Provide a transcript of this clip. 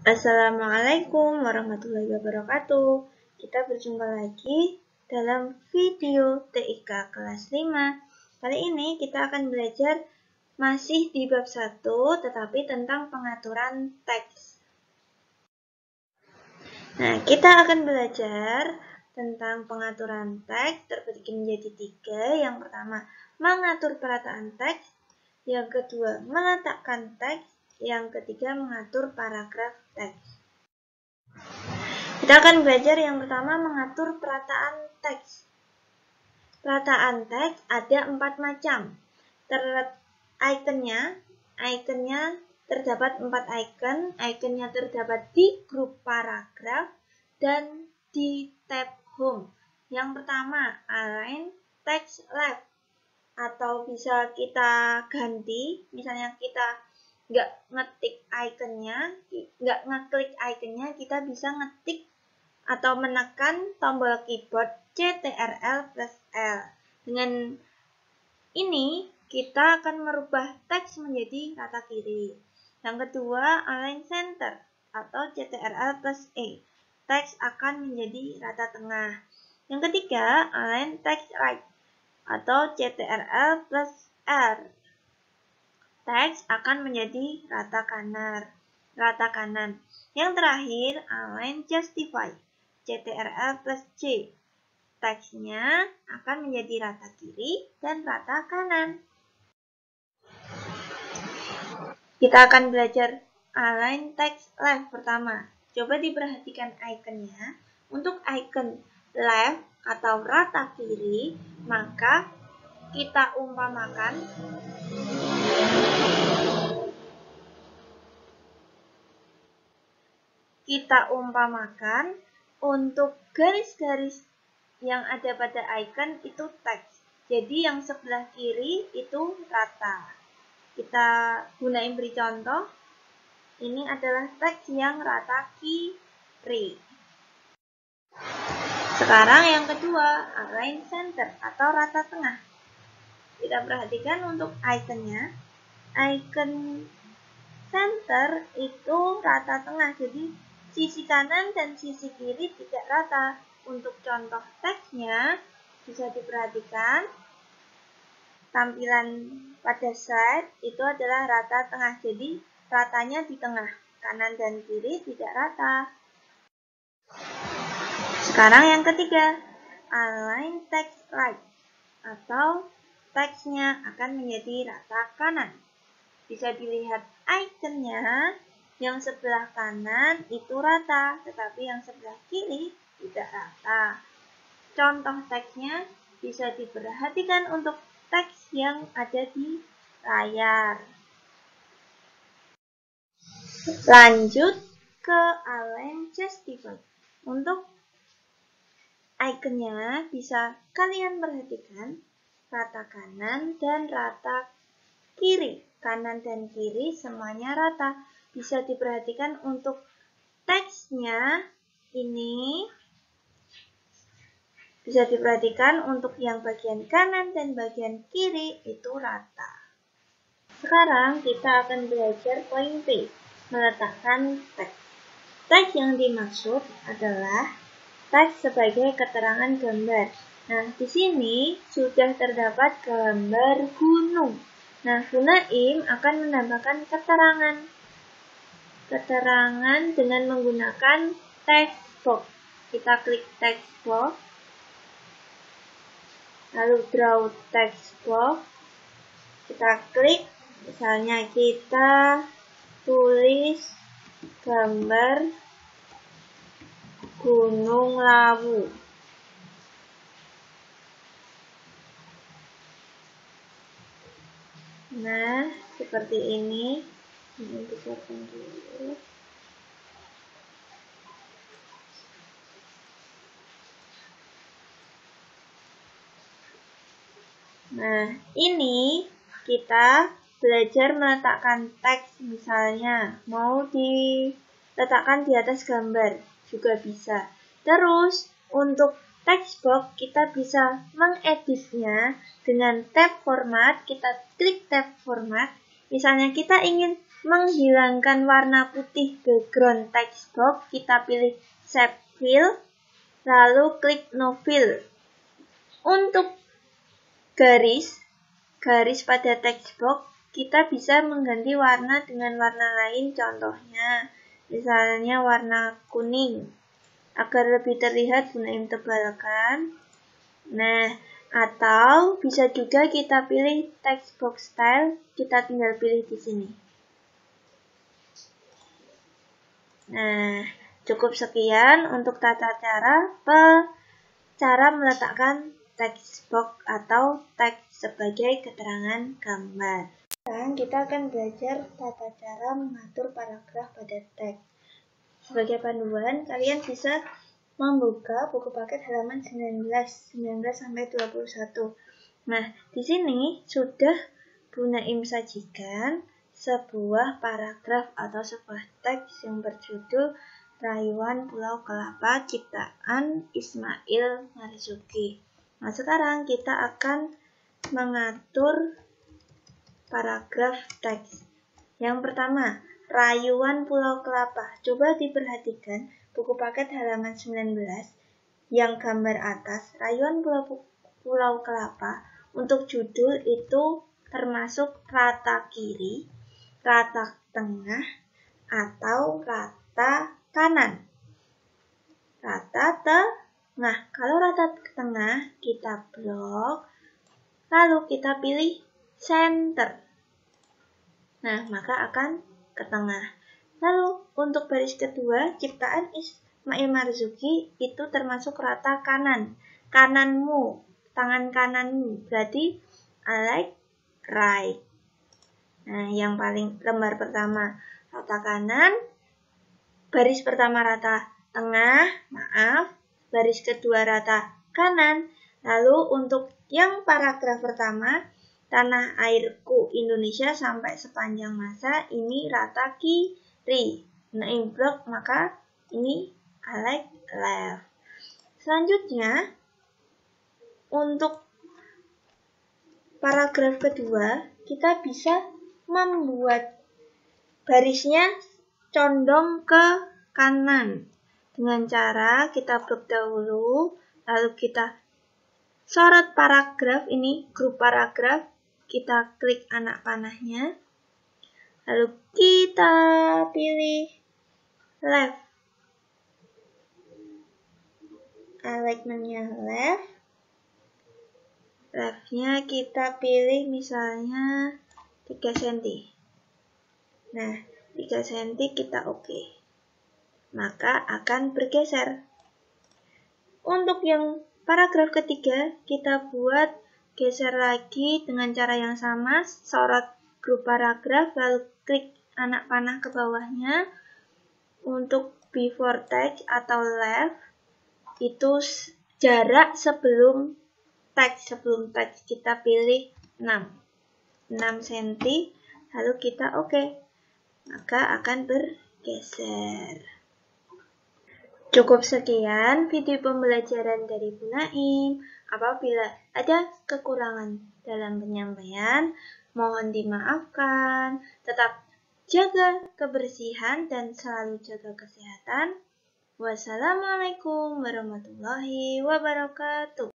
Assalamualaikum warahmatullahi wabarakatuh. Kita berjumpa lagi dalam video TIK kelas 5. Kali ini kita akan belajar masih di bab 1 tetapi tentang pengaturan teks. Nah, kita akan belajar tentang pengaturan teks terbagi menjadi 3. Yang pertama, mengatur perataan teks. Yang kedua, meletakkan teks. Yang ketiga, mengatur paragraf teks. Kita akan belajar yang pertama, mengatur perataan teks. Perataan teks ada 4 macam. Ikonnya terdapat 4 icon. Ikonnya terdapat di grup paragraf dan di tab home. Yang pertama, align text left, atau bisa kita ganti, misalnya kita nggak ngeklik ikonnya, kita bisa ngetik atau menekan tombol keyboard Ctrl+L. Dengan ini kita akan merubah teks menjadi rata kiri. Yang kedua, align center atau Ctrl+E. Teks akan menjadi rata tengah. Yang ketiga, align text right atau Ctrl+R. Teks akan menjadi rata kanan. Yang terakhir, align justify, Ctrl+C. Teksnya akan menjadi rata kiri dan rata kanan. Kita akan belajar align text left pertama. Coba diperhatikan ikonnya. Untuk icon left atau rata kiri, maka kita umpamakan untuk garis-garis yang ada pada icon itu teks. Jadi yang sebelah kiri itu rata. Kita gunain beri contoh. Ini adalah teks yang rata kiri. Sekarang yang kedua, align center atau rata tengah. Kita perhatikan untuk ikonnya. Icon center itu rata tengah, jadi sisi kanan dan sisi kiri tidak rata. Untuk contoh teksnya bisa diperhatikan. Tampilan pada slide itu adalah rata tengah, jadi ratanya di tengah. Kanan dan kiri tidak rata. Sekarang yang ketiga, align text right atau teksnya akan menjadi rata kanan. Bisa dilihat ikonnya, yang sebelah kanan itu rata, tetapi yang sebelah kiri tidak rata. Contoh teksnya bisa diperhatikan untuk teks yang ada di layar. Lanjut ke align justify. Untuk ikonnya bisa kalian perhatikan rata kanan dan rata kiri. Kanan dan kiri semuanya rata. Bisa diperhatikan untuk teksnya ini. Bisa diperhatikan untuk yang bagian kanan dan bagian kiri itu rata. Sekarang kita akan belajar poin P, meletakkan teks. Teks yang dimaksud adalah teks sebagai keterangan gambar. Nah, di sini sudah terdapat gambar gunung. Nah, Bu Naim akan menambahkan keterangan dengan menggunakan text box. Kita klik text box, lalu draw text box. Kita klik, misalnya kita tulis gambar Gunung Lawu. Nah, seperti ini. Ini besarkan dulu. Nah, ini kita belajar meletakkan teks, misalnya mau diletakkan di atas gambar juga bisa. Terus untuk text box kita bisa mengeditnya dengan tab format. Kita klik tab format. Misalnya kita ingin menghilangkan warna putih background text box, kita pilih Shape Fill, lalu klik No Fill. Untuk garis pada text box, kita bisa mengganti warna dengan warna lain, contohnya misalnya warna kuning, agar lebih terlihat Bu Naim tebalkan. Nah, atau bisa juga kita pilih text box style, kita tinggal pilih di sini. Nah, cukup sekian untuk tata cara meletakkan text box atau teks sebagai keterangan gambar. Sekarang kita akan belajar tata cara mengatur paragraf pada teks. Sebagai panduan, kalian bisa membuka buku paket halaman 19 sampai 21. Nah, di sini sudah Bu Naim sajikan sebuah paragraf atau sebuah teks yang berjudul Rayuan Pulau Kelapa ciptaan Ismail Marzuki. Nah, sekarang kita akan mengatur paragraf teks. Yang pertama, Rayuan Pulau Kelapa. Coba diperhatikan buku paket halaman 19 yang gambar atas, Rayuan Pulau Kelapa. Untuk judul itu termasuk rata kiri, rata tengah, atau rata kanan. Rata tengah. Kalau rata tengah kita blok, lalu kita pilih center. Nah, maka akan ke tengah. Lalu untuk baris kedua, ciptaan Ismail Marzuki itu termasuk rata kanan. Kananmu, tangan kananmu. Berarti I like right. Nah, yang paling lembar pertama rata kanan, baris pertama rata tengah, baris kedua rata kanan. Lalu untuk yang paragraf pertama, tanah airku Indonesia sampai sepanjang masa, ini rata kiri. Nah, in blok, maka ini I like left. Selanjutnya, untuk paragraf kedua, kita bisa membuat barisnya condong ke kanan. Dengan cara kita blok dahulu, lalu kita sorot paragraf ini, grup paragraf, kita klik anak panahnya, lalu kita pilih left, alignment-nya left, leftnya kita pilih misalnya 3 cm. Nah, 3 cm kita oke. Maka akan bergeser. Untuk yang paragraf ketiga, kita buat geser lagi dengan cara yang sama, sorot grup paragraf, lalu klik anak panah ke bawahnya. Untuk before text atau left, itu jarak sebelum teks kita pilih 6 cm, lalu kita oke. Maka akan bergeser. Cukup sekian video pembelajaran dari Bu Naim. Apabila ada kekurangan dalam penyampaian, mohon dimaafkan. Tetap jaga kebersihan dan selalu jaga kesehatan. Wassalamualaikum warahmatullahi wabarakatuh.